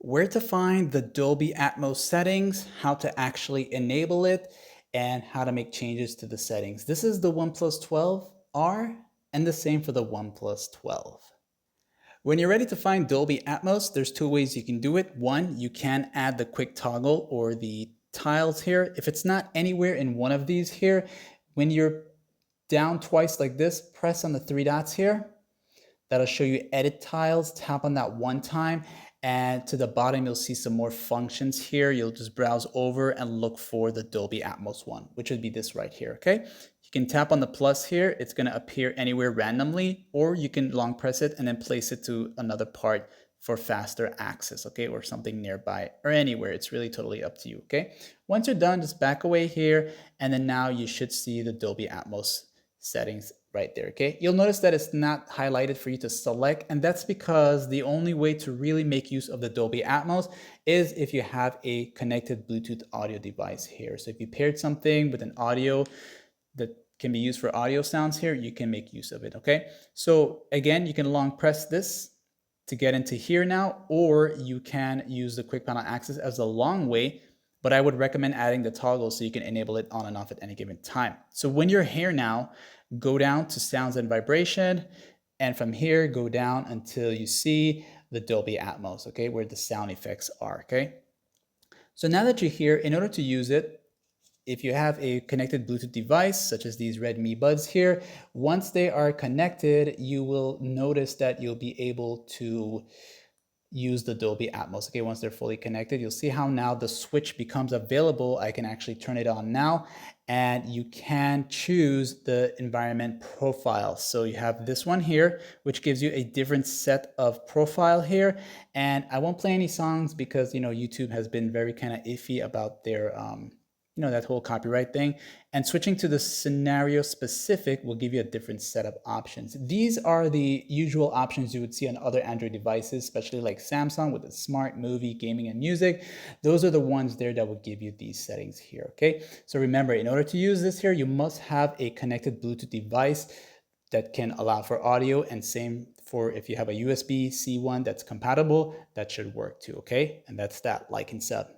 Where to find the Dolby Atmos settings, how to actually enable it, and how to make changes to the settings. This is the OnePlus 12R and the same for the OnePlus 12. When you're ready to find Dolby Atmos, there's two ways you can do it. One, you can add the quick toggle or the tiles here. If it's not anywhere in one of these here, when you're down twice like this, press on the three dots here. That'll show you edit tiles. Tap on that one time, and to the bottom you'll see some more functions here. You'll just browse over and look for the Dolby Atmos one, which would be this right here. Okay, you can tap on the plus here. It's going to appear anywhere randomly, or you can long press it and then place it to another part for faster access, okay, or something nearby or anywhere. It's really totally up to you. Okay, once you're done, just back away here, and then now you should see the Dolby Atmos settings right there. Okay, you'll notice that it's not highlighted for you to select, and that's because the only way to really make use of the Dolby Atmos is if you have a connected Bluetooth audio device here. So if you paired something with an audio that can be used for audio sounds here, you can make use of it. Okay, so again, you can long press this to get into here now, or you can use the quick panel access as a long way, but I would recommend adding the toggle so you can enable it on and off at any given time. So when you're here now, go down to sounds and vibration, and from here, go down until you see the Dolby Atmos, okay, where the sound effects are, okay? So now that you're here, in order to use it, if you have a connected Bluetooth device, such as these Redmi Buds here, once they are connected, you will notice that you'll be able to use the Dolby Atmos. Okay, once they're fully connected, you'll see how now the switch becomes available. I can actually turn it on now, and you can choose the environment profile. So you have this one here, which gives you a different set of profile here. And I won't play any songs because, YouTube has been very kind of iffy about their, that whole copyright thing. And switching to the scenario specific will give you a different set of options. These are the usual options you would see on other Android devices, especially like Samsung with the smart movie, gaming, and music. Those are the ones there that will give you these settings here, okay? So remember, in order to use this here, you must have a connected Bluetooth device that can allow for audio, and same for if you have a USB-C one that's compatible, that should work too, okay? And that's that. Like and sub.